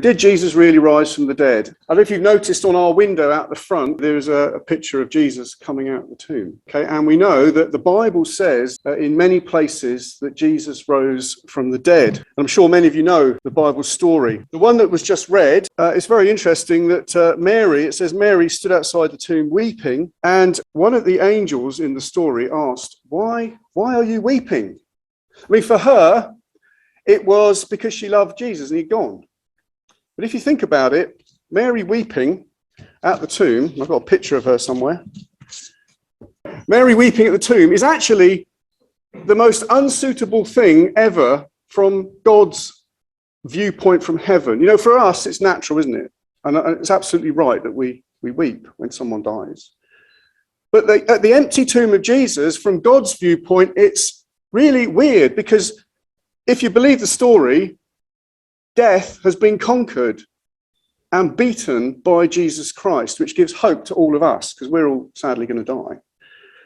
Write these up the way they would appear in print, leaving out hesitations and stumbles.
Did Jesus really rise from the dead? I don't know if you've noticed on our window out the front, there's a picture of Jesus coming out of the tomb. Okay, and we know that the Bible says in many places that Jesus rose from the dead. I'm sure many of you know the Bible story. The one that was just read, it's very interesting that it says Mary stood outside the tomb weeping, and one of the angels in the story asked, why are you weeping? I mean, for her, it was because she loved Jesus and he'd gone. But if you think about it, Mary weeping at the tomb, I've got a picture of her somewhere. Mary weeping at the tomb is actually the most unsuitable thing ever from God's viewpoint from heaven. You know, for us, it's natural, isn't it? And it's absolutely right that we weep when someone dies. But at the empty tomb of Jesus, from God's viewpoint, it's really weird, because if you believe the story, death has been conquered and beaten by Jesus Christ, which gives hope to all of us, because we're all sadly going to die.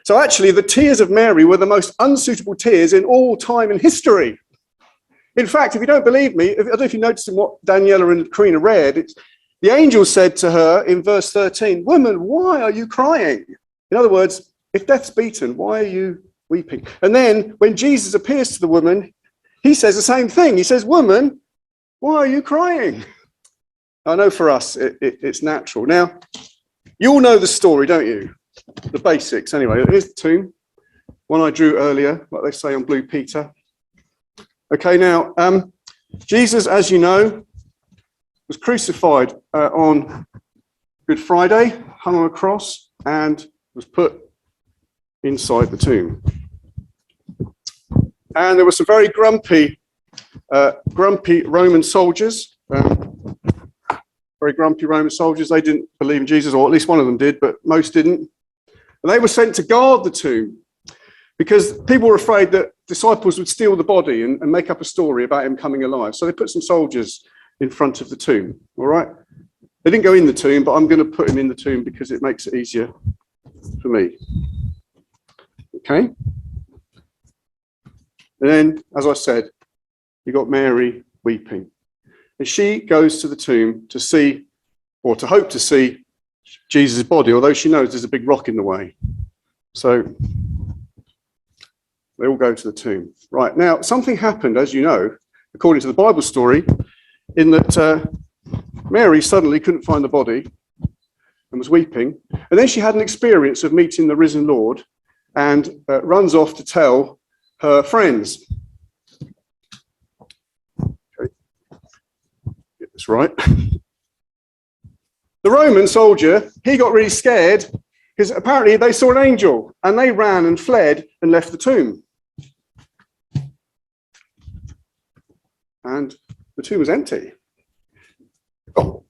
So actually, the tears of Mary were the most unsuitable tears in all time and history. In fact, if you don't believe me, I don't know if you noticed in what Daniela and Karina read, the angel said to her in verse 13, "Woman, why are you crying?" In other words, if death's beaten, why are you weeping? And then when Jesus appears to the woman, he says the same thing. He says, "Woman, why are you crying?" I know for us, it's natural. Now, you all know the story, don't you? The basics, anyway. Here's the tomb, one I drew earlier, like they say on Blue Peter. Okay, now, Jesus, as you know, was crucified on Good Friday, hung on a cross, and was put inside the tomb. And there were some very grumpy Roman soldiers, they didn't believe in Jesus, or at least one of them did, but most didn't. And they were sent to guard the tomb because people were afraid that disciples would steal the body and make up a story about him coming alive. So they put some soldiers in front of the tomb, all right? They didn't go in the tomb, but I'm going to put him in the tomb because it makes it easier for me. Okay? And then, as I said, you got Mary weeping. And she goes to the tomb to see, or to hope to see, Jesus' body, although she knows there's a big rock in the way. So they all go to the tomb. Right, now, something happened, as you know, according to the Bible story, in that Mary suddenly couldn't find the body and was weeping. And then she had an experience of meeting the risen Lord and runs off to tell her friends. That's right. The Roman soldier, he got really scared because apparently they saw an angel and they ran and fled and left the tomb. And the tomb was empty. Oh.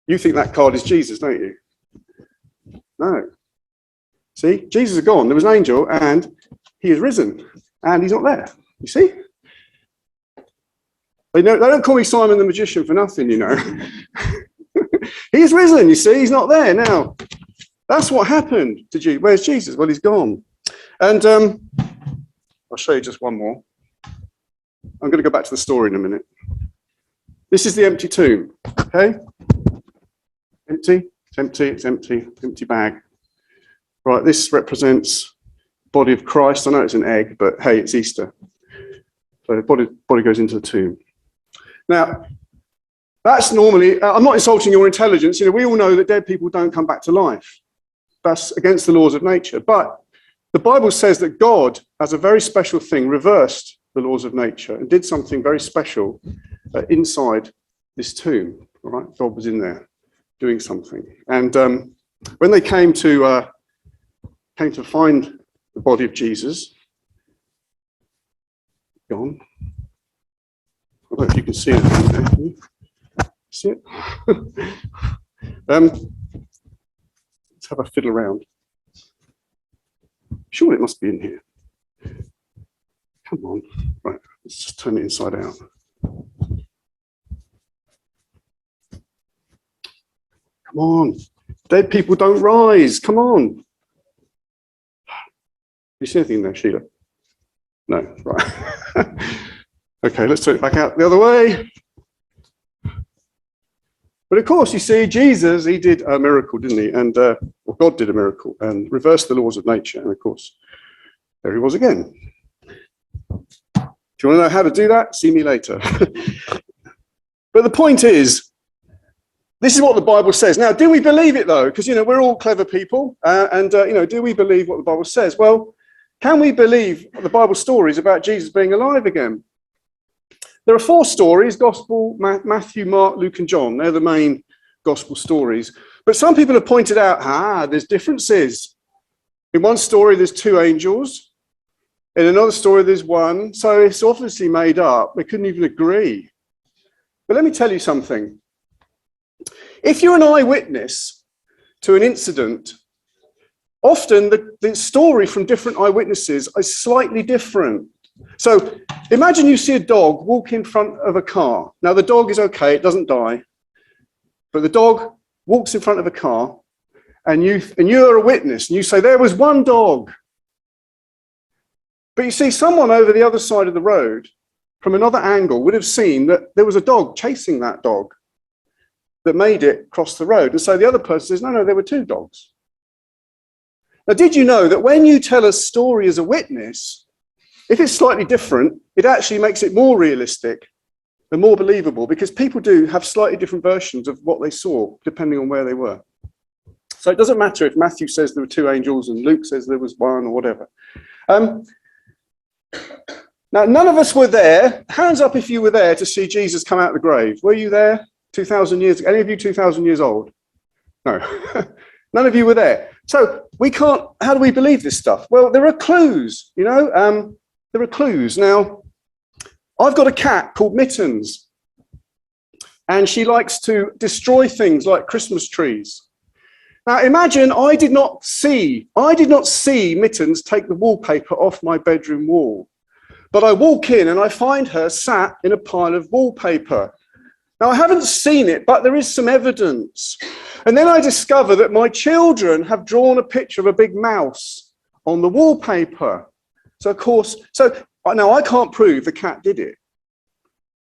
You think that card is Jesus, don't you? No. See, Jesus is gone. There was an angel and he is risen and he's not there. You see? They don't call me Simon the Magician for nothing, you know. He's risen, you see, he's not there now. That's what happened to Jesus. Where's Jesus? Well, he's gone. And I'll show you just one more. I'm going to go back to the story in a minute. This is the empty tomb, okay? Empty, it's empty, it's empty, empty bag. Right, this represents the body of Christ. I know it's an egg, but hey, it's Easter. So the body goes into the tomb. Now, that's normally, I'm not insulting your intelligence. You know, we all know that dead people don't come back to life. That's against the laws of nature. But the Bible says that God, as a very special thing, reversed the laws of nature and did something very special inside this tomb. All right, God was in there doing something. And when they came to find the body of Jesus, gone. I don't know if you can see it. Can you see it? Let's have a fiddle around. Surely it must be in here. Come on. Right, let's just turn it inside out. Come on. Dead people don't rise. Come on. You see anything there, Sheila? No, right. Okay, let's turn it back out the other way. But of course, you see, Jesus, he did a miracle, didn't he? And well, God did a miracle and reversed the laws of nature. And of course, there he was again. If you want to know how to do that, see me later. But the point is, this is what the Bible says. Now, do we believe it, though? Because, we're all clever people. Do we believe what the Bible says? Well, can we believe the Bible stories about Jesus being alive again? There are 4 stories, Gospel, Matthew, Mark, Luke, and John. They're the main Gospel stories. But some people have pointed out, there's differences. In one story, there's 2 angels. In another story, there's 1. So it's obviously made up. They couldn't even agree. But let me tell you something. If you're an eyewitness to an incident, often the story from different eyewitnesses is slightly different. So imagine you see a dog walk in front of a car. Now, the dog is okay, it doesn't die. But the dog walks in front of a car, and you're a witness, and you say, there was one dog. But you see, someone over the other side of the road, from another angle, would have seen that there was a dog chasing that dog that made it cross the road. And so the other person says, no, there were 2 dogs. Now, did you know that when you tell a story as a witness, if it's slightly different, it actually makes it more realistic and more believable, because people do have slightly different versions of what they saw, depending on where they were. So it doesn't matter if Matthew says there were 2 angels and Luke says there was 1 or whatever. Now, none of us were there. Hands up if you were there to see Jesus come out of the grave. Were you there 2,000 years ago? Any of you 2,000 years old? No. None of you were there. So we can't, how do we believe this stuff? Well, there are clues, there are clues. Now, I've got a cat called Mittens, and she likes to destroy things like Christmas trees. Now, imagine I did not see Mittens take the wallpaper off my bedroom wall, but I walk in and I find her sat in a pile of wallpaper. Now, I haven't seen it, but there is some evidence. And then I discover that my children have drawn a picture of a big mouse on the wallpaper. So, of course, now I can't prove the cat did it,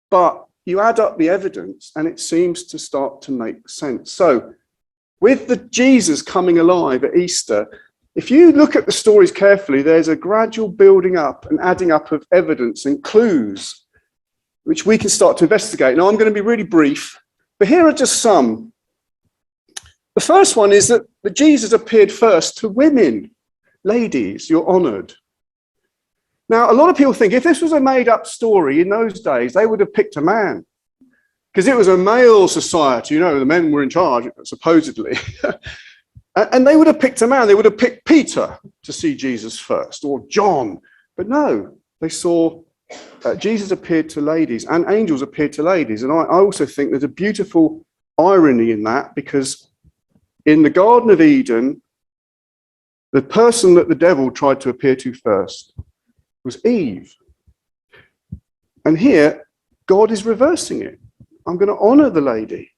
but you add up the evidence and it seems to start to make sense. So, with the Jesus coming alive at Easter, if you look at the stories carefully, there's a gradual building up and adding up of evidence and clues, which we can start to investigate. Now, I'm going to be really brief, but here are just some. The first one is that Jesus appeared first to women. Ladies, you're honoured. Now, a lot of people think if this was a made-up story in those days, they would have picked a man, because it was a male society. The men were in charge, supposedly. And they would have picked a man. They would have picked Peter to see Jesus first, or John. But no, they saw Jesus appeared to ladies, and angels appeared to ladies. And I also think there's a beautiful irony in that, because in the Garden of Eden, the person that the devil tried to appear to first was Eve. And here, God is reversing it. I'm going to honor the lady.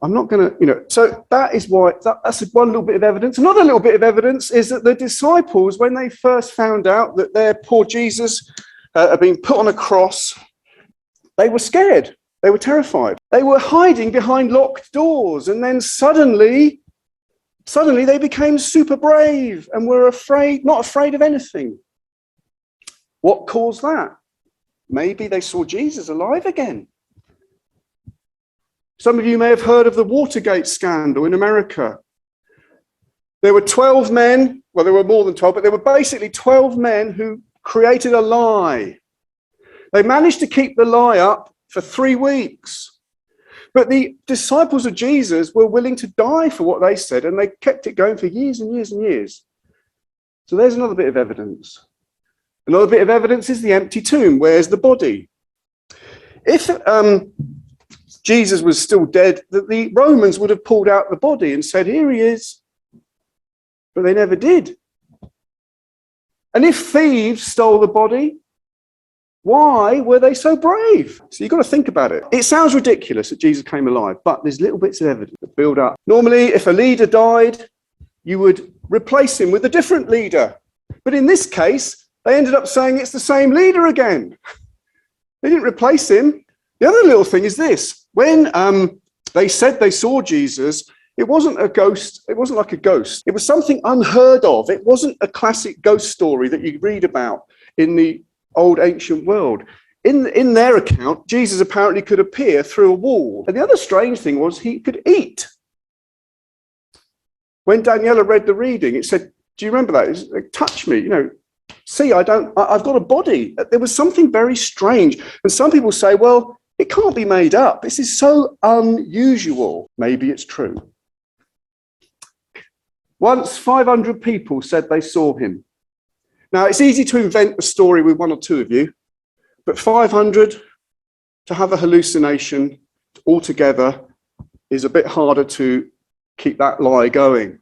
I'm not going to, so that is why, that's one little bit of evidence. Another little bit of evidence is that the disciples, when they first found out that their poor Jesus had been put on a cross, they were scared. They were terrified. They were hiding behind locked doors. And then suddenly they became super brave and were not afraid of anything. What caused that? Maybe they saw Jesus alive again. Some of you may have heard of the Watergate scandal in America. There were 12 men, well, there were more than 12, but there were basically 12 men who created a lie. They managed to keep the lie up for 3 weeks. But the disciples of Jesus were willing to die for what they said, and they kept it going for years and years and years. So there's another bit of evidence. Another bit of evidence is the empty tomb. Where's the body? If Jesus was still dead, the Romans would have pulled out the body and said, here he is. But they never did. And if thieves stole the body, why were they so brave? So you've got to think about it. It sounds ridiculous that Jesus came alive, but there's little bits of evidence that build up. Normally, if a leader died, you would replace him with a different leader. But in this case, they ended up saying it's the same leader again. They didn't replace him. The other little thing is this. When They said they saw Jesus. It wasn't a ghost. It wasn't like a ghost. It was something unheard of. It wasn't a classic ghost story that you read about in the old ancient world. In their account, Jesus apparently could appear through a wall. And the other strange thing was he could eat. When Daniela read the reading, it said, do you remember that? It was like, touch me, see, I've got a body. There was something very strange. And some people say, well, it can't be made up. This is so unusual. Maybe it's true. Once 500 people said they saw him. Now, it's easy to invent a story with one or two of you, but 500 to have a hallucination altogether is a bit harder to keep that lie going.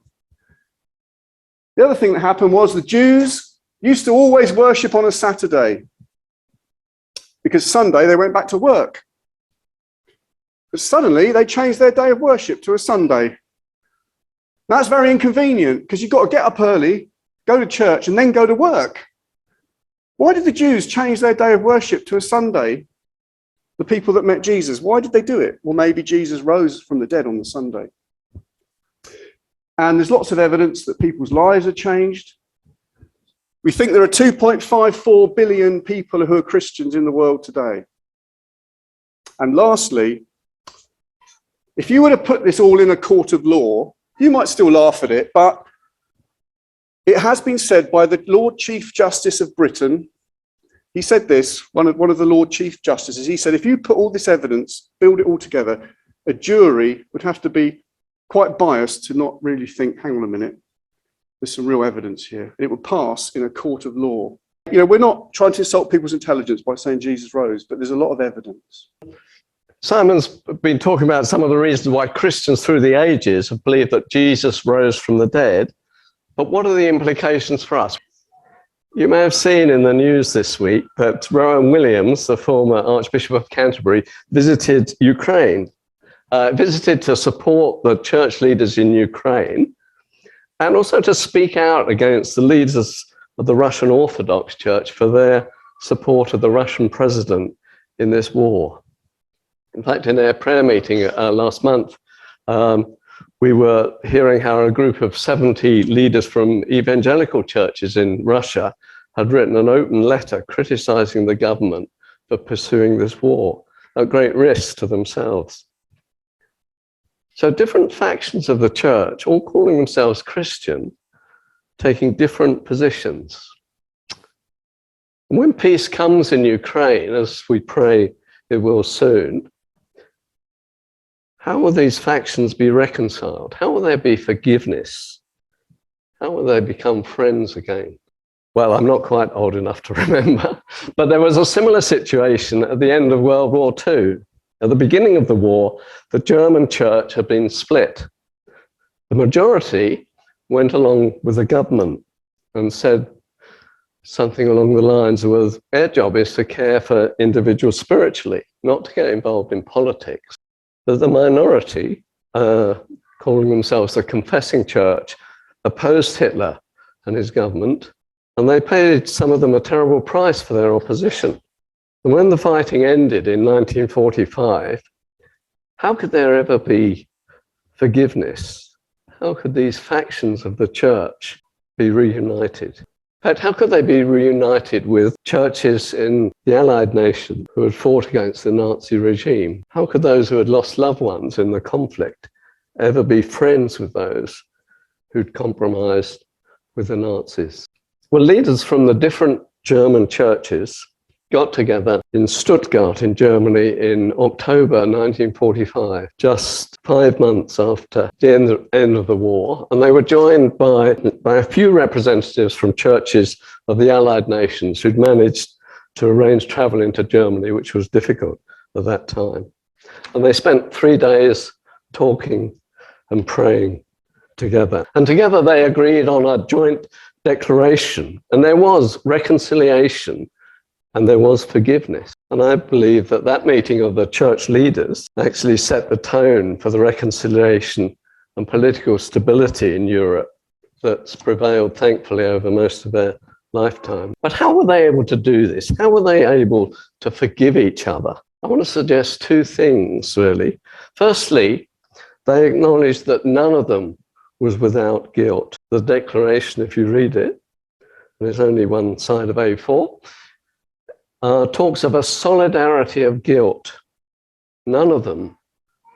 The other thing that happened was the Jews used to always worship on a Saturday because Sunday they went back to work. But suddenly they changed their day of worship to a Sunday. That's very inconvenient because you've got to get up early, go to church, and then go to work. Why did the Jews change their day of worship to a Sunday? The people that met Jesus, why did they do it? Well, maybe Jesus rose from the dead on the Sunday. And there's lots of evidence that people's lives are changed. We think there are 2.54 billion people who are Christians in the world today. And lastly, if you were to put this all in a court of law, you might still laugh at it, but it has been said by the Lord Chief Justice of Britain. He said this, one of the Lord Chief Justices, he said, if you put all this evidence, build it all together, a jury would have to be quite biased to not really think, hang on a minute, there's some real evidence here. It would pass in a court of law. We're not trying to insult people's intelligence by saying Jesus rose, but there's a lot of evidence. Simon's been talking about some of the reasons why Christians through the ages have believed that Jesus rose from the dead. But what are the implications for us? You may have seen in the news this week that Rowan Williams, the former Archbishop of Canterbury, visited Ukraine, visited to support the church leaders in Ukraine, and also to speak out against the leaders of the Russian Orthodox Church for their support of the Russian president in this war. In fact, in our prayer meeting last month, we were hearing how a group of 70 leaders from evangelical churches in Russia had written an open letter criticizing the government for pursuing this war at great risk to themselves. So different factions of the church, all calling themselves Christian, taking different positions. And when peace comes in Ukraine, as we pray it will soon, how will these factions be reconciled? How will there be forgiveness? How will they become friends again? Well, I'm not quite old enough to remember, but there was a similar situation at the end of World War II. At the beginning of the war, the German church had been split. The majority went along with the government and said something along the lines of, their job is to care for individuals spiritually, not to get involved in politics. But the minority, calling themselves the Confessing Church, opposed Hitler and his government, and they paid, some of them, a terrible price for their opposition. And when the fighting ended in 1945, how could there ever be forgiveness? How could these factions of the church be reunited? In fact, how could they be reunited with churches in the Allied nations who had fought against the Nazi regime? How could those who had lost loved ones in the conflict ever be friends with those who'd compromised with the Nazis? Well, leaders from the different German churches got together in Stuttgart in Germany in October 1945, just 5 months after the end of the war. And they were joined by a few representatives from churches of the Allied nations who'd managed to arrange travel into Germany, which was difficult at that time. And they spent 3 days talking and praying together. And together they agreed on a joint declaration. And there was reconciliation and there was forgiveness. And I believe that that meeting of the church leaders actually set the tone for the reconciliation and political stability in Europe that's prevailed, thankfully, over most of their lifetime. But how were they able to do this? How were they able to forgive each other? I want to suggest two things, really. Firstly, they acknowledge that none of them was without guilt. The declaration, if you read it, and it's only one side of A4, talks of a solidarity of guilt. None of them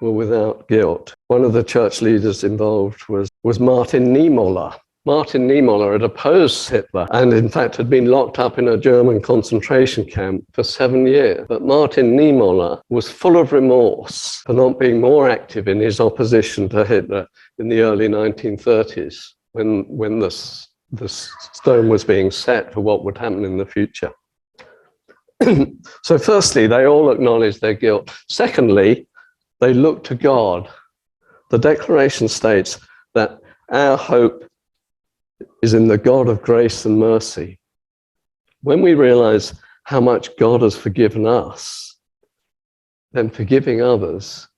were without guilt. One of the church leaders involved was Martin Niemöller. Martin Niemöller had opposed Hitler and in fact had been locked up in a German concentration camp for 7 years. But Martin Niemöller was full of remorse for not being more active in his opposition to Hitler in the early 1930s when the stone was being set for what would happen in the future. So firstly, they all acknowledge their guilt. Secondly, they look to God. The declaration states that our hope is in the God of grace and mercy. When we realize how much God has forgiven us, then forgiving others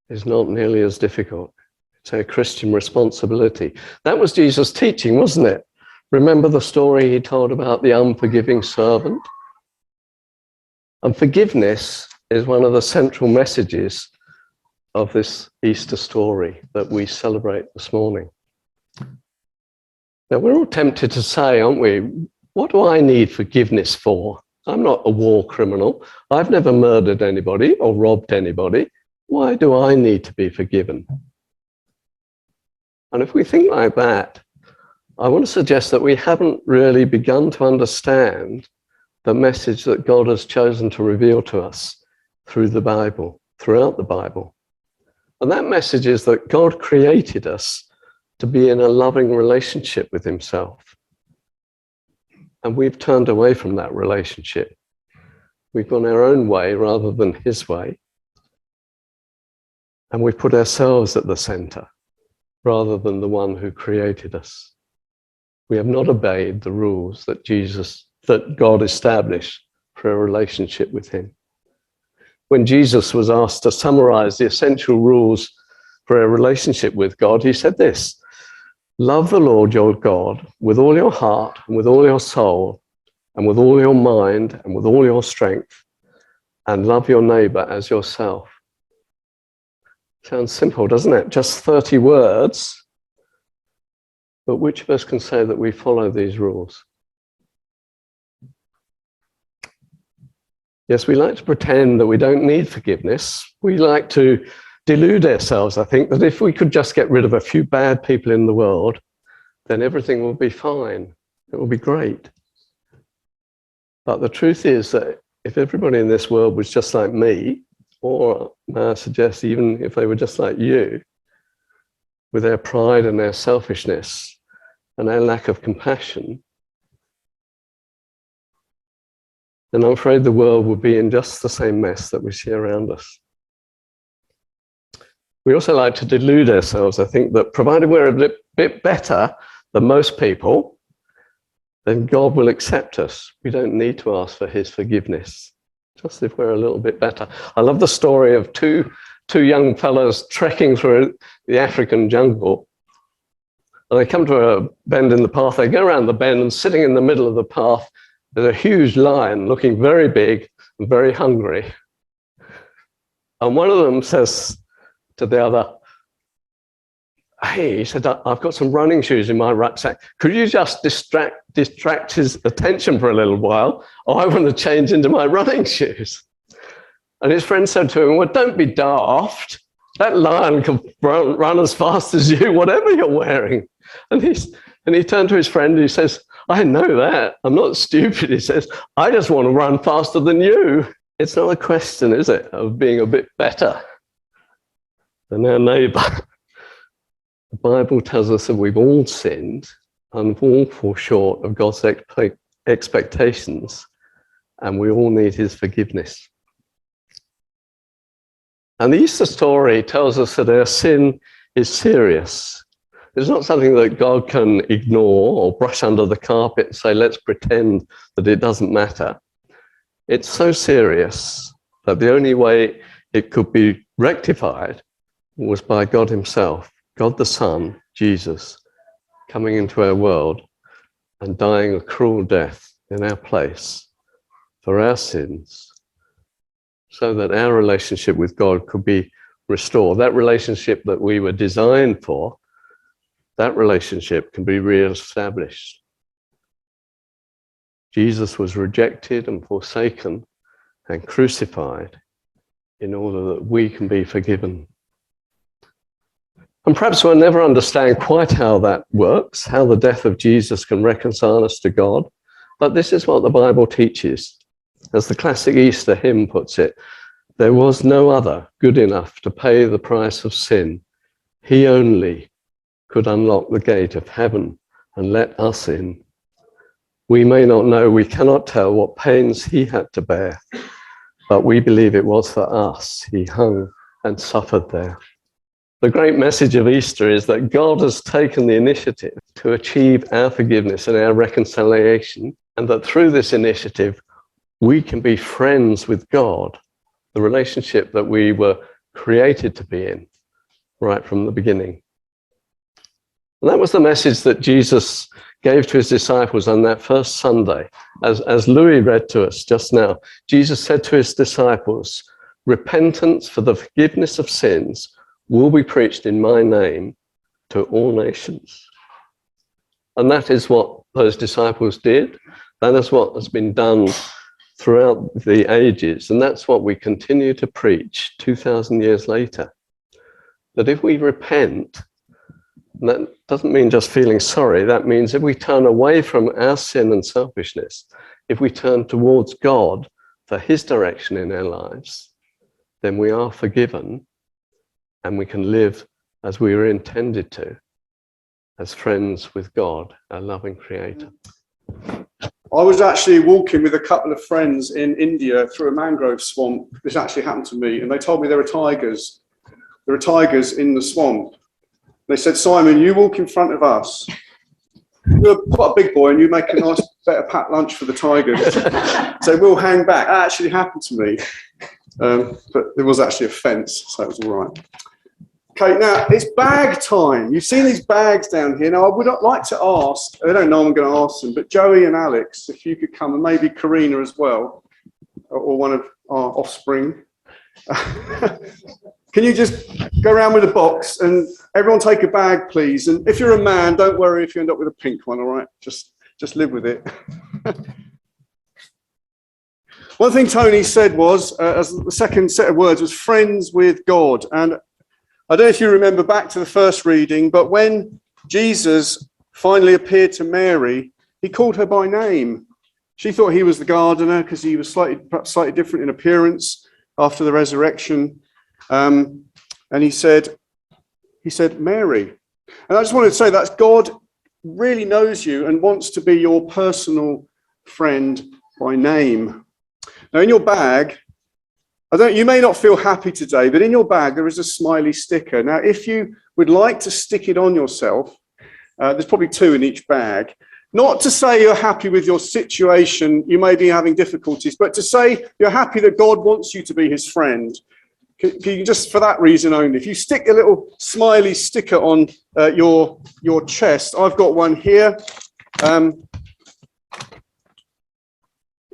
is not nearly as difficult. It's a Christian responsibility. That was Jesus' teaching, wasn't it? Remember the story he told about the unforgiving servant? And forgiveness is one of the central messages of this Easter story that we celebrate this morning. Now, we're all tempted to say, aren't we, what do I need forgiveness for? I'm not a war criminal. I've never murdered anybody or robbed anybody. Why do I need to be forgiven? And if we think like that, I want to suggest that we haven't really begun to understand the message that God has chosen to reveal to us through the Bible, throughout the Bible. And that message is that God created us to be in a loving relationship with himself. And we've turned away from that relationship. We've gone our own way rather than his way. And we've put ourselves at the center rather than the one who created us. We have not obeyed the rules that God established for a relationship with him. When Jesus was asked to summarize the essential rules for a relationship with God, he said this: love the Lord your God with all your heart and with all your soul and with all your mind and with all your strength, and love your neighbor as yourself. Sounds simple, doesn't it? Just 30 words. But which of us can say that we follow these rules? Yes, we like to pretend that we don't need forgiveness. We like to delude ourselves, I think, that if we could just get rid of a few bad people in the world, then everything will be fine. It will be great. But the truth is that if everybody in this world was just like me, or may I suggest even if they were just like you, with their pride and their selfishness and their lack of compassion, then I'm afraid the world would be in just the same mess that we see around us. We also like to delude ourselves, I think, that provided we're a bit better than most people, then God will accept us. We don't need to ask for his forgiveness, just if we're a little bit better. I love the story of two young fellows trekking through the African jungle. And they come to a bend in the path. They go around the bend, and sitting in the middle of the path, there's a huge lion looking very big and very hungry. And one of them says to the other, hey, he said, I've got some running shoes in my rucksack. Could you just distract his attention for a little while? Oh, I want to change into my running shoes. And his friend said to him, well, don't be daft. That lion can run as fast as you, whatever you're wearing. And he turned to his friend and he says, I know that. I'm not stupid. He says, I just want to run faster than you. It's not a question, is it, of being a bit better than our neighbor. The Bible tells us that we've all sinned and all fall short of God's expectations, and we all need his forgiveness. And the Easter story tells us that our sin is serious. It's not something that God can ignore or brush under the carpet and say, let's pretend that it doesn't matter. It's so serious that the only way it could be rectified was by God himself, God the Son, Jesus, coming into our world and dying a cruel death in our place for our sins, so that our relationship with God could be restored. That relationship that we were designed for, that relationship can be re-established. Jesus was rejected and forsaken and crucified in order that we can be forgiven. And perhaps we'll never understand quite how that works, how the death of Jesus can reconcile us to God, but this is what the Bible teaches. As the classic Easter hymn puts it, there was no other good enough to pay the price of sin. He only could unlock the gate of heaven and let us in. We may not know, we cannot tell what pains he had to bear, but we believe it was for us he hung and suffered there. The great message of Easter is that God has taken the initiative to achieve our forgiveness and our reconciliation, and that through this initiative, we can be friends with God, the relationship that we were created to be in right from the beginning. And that was the message that Jesus gave to his disciples on that first Sunday. As Louis read to us just now, Jesus said to his disciples, repentance for the forgiveness of sins will be preached in my name to all nations. And that is what those disciples did. That is what has been done throughout the ages. And that's what we continue to preach 2,000 years later. That if we repent, and that doesn't mean just feeling sorry. That means if we turn away from our sin and selfishness, if we turn towards God for his direction in our lives, then we are forgiven and we can live as we were intended to, as friends with God, our loving creator. I was actually walking with a couple of friends in India through a mangrove swamp. This actually happened to me, and they told me there were tigers. There are tigers in the swamp. They said, Simon, you walk in front of us. You're quite a big boy and you make a nice, better packed lunch for the tigers. So we'll hang back. That actually happened to me. But there was actually a fence, so it was all right. Okay, now it's bag time. You've seen these bags down here. Now, I would like to ask, I don't know I'm going to ask them, but Joey and Alex, if you could come, and maybe Karina as well, or one of our offspring. Can you just go around with a box and everyone take a bag, please? And if you're a man, don't worry if you end up with a pink one, all right? Just live with it. One thing Tony said was, as the second set of words, was friends with God. And I don't know if you remember back to the first reading, but when Jesus finally appeared to Mary, he called her by name. She thought he was the gardener because he was perhaps slightly different in appearance after the resurrection. And he said, Mary. And I just wanted to say that God really knows you and wants to be your personal friend by name. Now, in your bag, you may not feel happy today, but in your bag, there is a smiley sticker. Now, if you would like to stick it on yourself, there's probably 2 in each bag. Not to say you're happy with your situation, you may be having difficulties, but to say you're happy that God wants you to be his friend. You just for that reason only. If you stick a little smiley sticker on your chest, I've got one here. I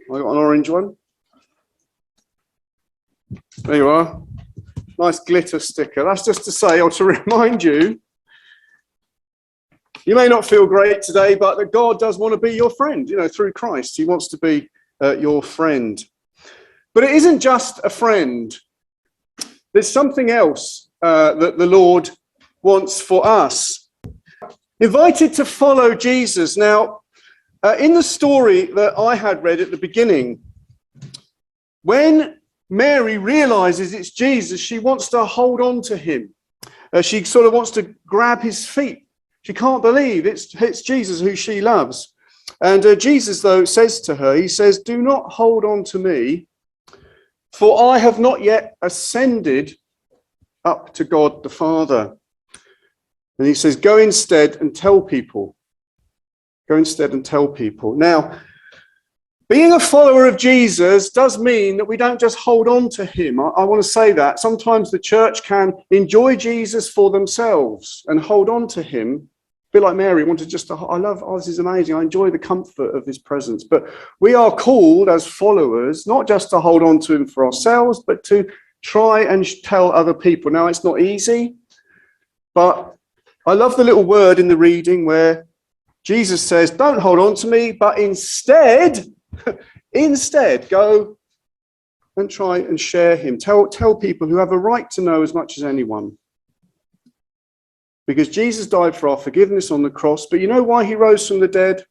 got an orange one. There you are. Nice glitter sticker. That's just to say, or to remind you, you may not feel great today, but that God does want to be your friend, through Christ. He wants to be your friend. But it isn't just a friend. There's something else that the Lord wants for us. Invited to follow Jesus. Now, in the story that I had read at the beginning, when Mary realizes it's Jesus, she wants to hold on to him. She sort of wants to grab his feet. She can't believe it's Jesus who she loves. And Jesus, though, says to her, he says, do not hold on to me, for I have not yet ascended up to God the Father. And he says, go instead and tell people. Go instead and tell people. Now, being a follower of Jesus does mean that we don't just hold on to him. I want to say that. Sometimes the church can enjoy Jesus for themselves and hold on to him bit like Mary, wanted just to, I love, oh, this is amazing. I enjoy the comfort of his presence. But we are called as followers, not just to hold on to him for ourselves, but to try and tell other people. Now, it's not easy, but I love the little word in the reading where Jesus says, don't hold on to me, but instead go and try and share him. Tell people who have a right to know as much as anyone. Because Jesus died for our forgiveness on the cross. But you know why he rose from the dead?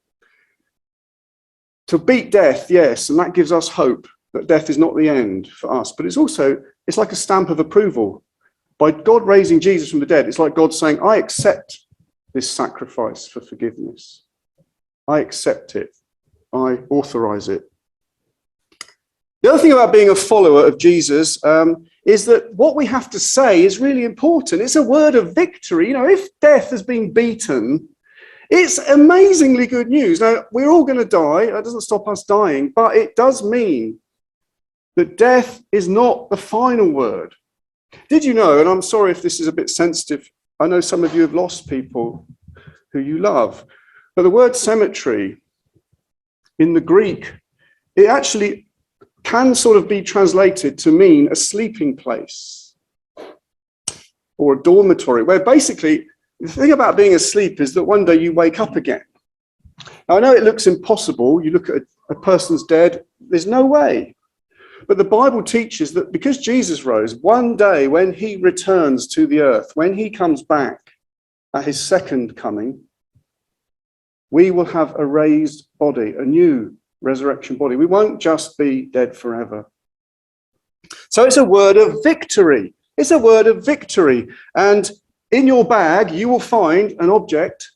To beat death, yes. And that gives us hope that death is not the end for us. But it's like a stamp of approval. By God raising Jesus from the dead, it's like God saying, I accept this sacrifice for forgiveness. I accept it. I authorize it. The other thing about being a follower of Jesus is that what we have to say is really important. It's a word of victory. You know, if death has been beaten, it's amazingly good news. Now, we're all going to die. That doesn't stop us dying, but it does mean that death is not the final word. Did you know, and I'm sorry if this is a bit sensitive, I know some of you have lost people who you love, but the word cemetery in the Greek, it actually can sort of be translated to mean a sleeping place or a dormitory, where basically the thing about being asleep is that one day you wake up again. Now, I know it looks impossible. You look at a person's dead, there's no way. But the Bible teaches that because Jesus rose, one day when he returns to the earth, when he comes back at his second coming, we will have a raised body, a new resurrection body. We won't just be dead forever. So it's a word of victory. It's a word of victory. And in your bag, you will find an object.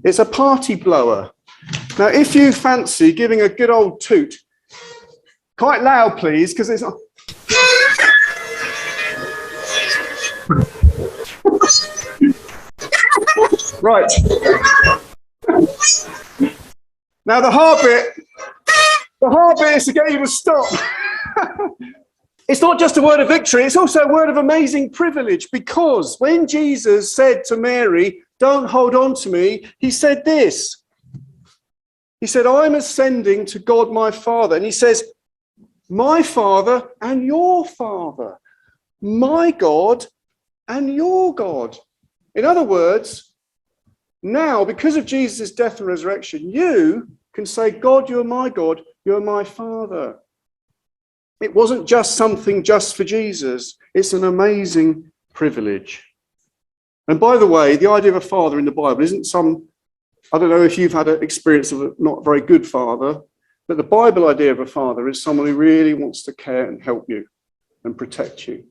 It's a party blower. Now, if you fancy giving a good old toot, quite loud, please, because it's not. Right. Now, the hard bit is to get you to stop. It's not just a word of victory, it's also a word of amazing privilege, because when Jesus said to Mary, don't hold on to me, he said this. He said, I'm ascending to God my Father. And he says, my Father and your Father, my God and your God. In other words, now, because of Jesus' death and resurrection, you can say, God, you're my God, you're my Father. It wasn't just something just for Jesus. It's an amazing privilege. And by the way, the idea of a father in the Bible isn't I don't know if you've had an experience of a not very good father, but the Bible idea of a father is someone who really wants to care and help you and protect you.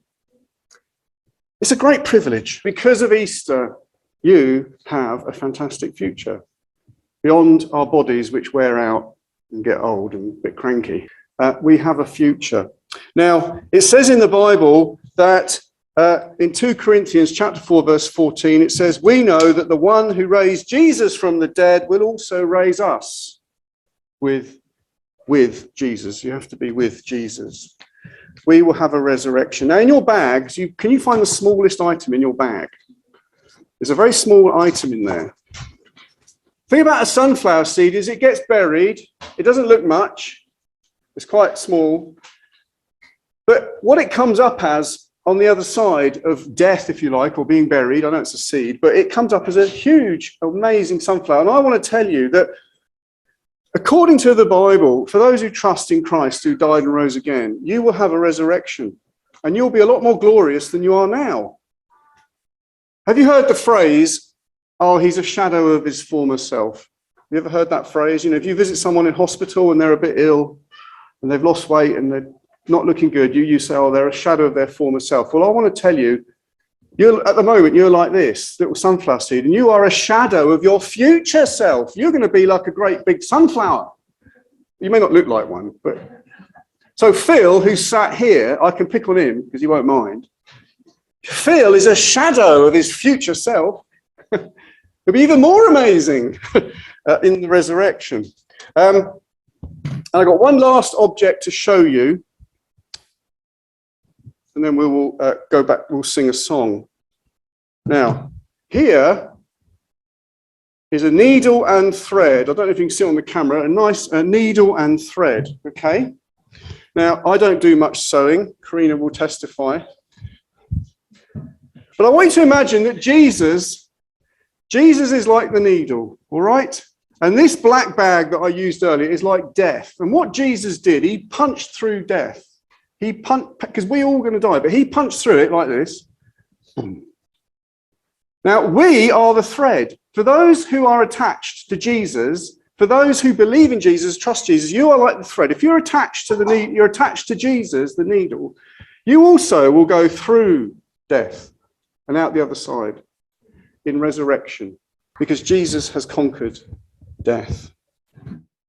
It's a great privilege. Because of Easter, you have a fantastic future. Beyond our bodies, which wear out and get old and a bit cranky, we have a future. Now, it says in the Bible that in 2 Corinthians chapter 4, verse 14, it says, we know that the one who raised Jesus from the dead will also raise us with Jesus. You have to be with Jesus. We will have a resurrection. Now, in your bags, can you find the smallest item in your bag? There's a very small item in there. The thing about a sunflower seed is it gets buried. It doesn't look much. It's quite small. But what it comes up as on the other side of death, if you like, or being buried, I know it's a seed, but it comes up as a huge, amazing sunflower. And I want to tell you that according to the Bible, for those who trust in Christ, who died and rose again, you will have a resurrection. And you'll be a lot more glorious than you are now. Have you heard the phrase, oh, he's a shadow of his former self? Have you ever heard that phrase? You know, if you visit someone in hospital and they're a bit ill and they've lost weight and they're not looking good, you say, oh, they're a shadow of their former self. Well, I want to tell you, at the moment, you're like this little sunflower seed, and you are a shadow of your future self. You're going to be like a great big sunflower. You may not look like one, but... So Phil, who's sat here, I can pick on him because he won't mind. Phil is a shadow of his future self. It'll be even more amazing in the resurrection. And I've got one last object to show you. And then we will go back, we'll sing a song. Now, here is a needle and thread. I don't know if you can see on the camera, a nice needle and thread, okay? Now, I don't do much sewing. Karina will testify. But I want you to imagine that Jesus is like the needle, all right? And this black bag that I used earlier is like death. And what Jesus did, he punched through death. He punched, because we're all going to die, but he punched through it like this. Now, we are the thread. For those who are attached to Jesus, for those who believe in Jesus, trust Jesus, you are like the thread. If you're attached to you're attached to Jesus, the needle, you also will go through death and out the other side in resurrection, because Jesus has conquered death.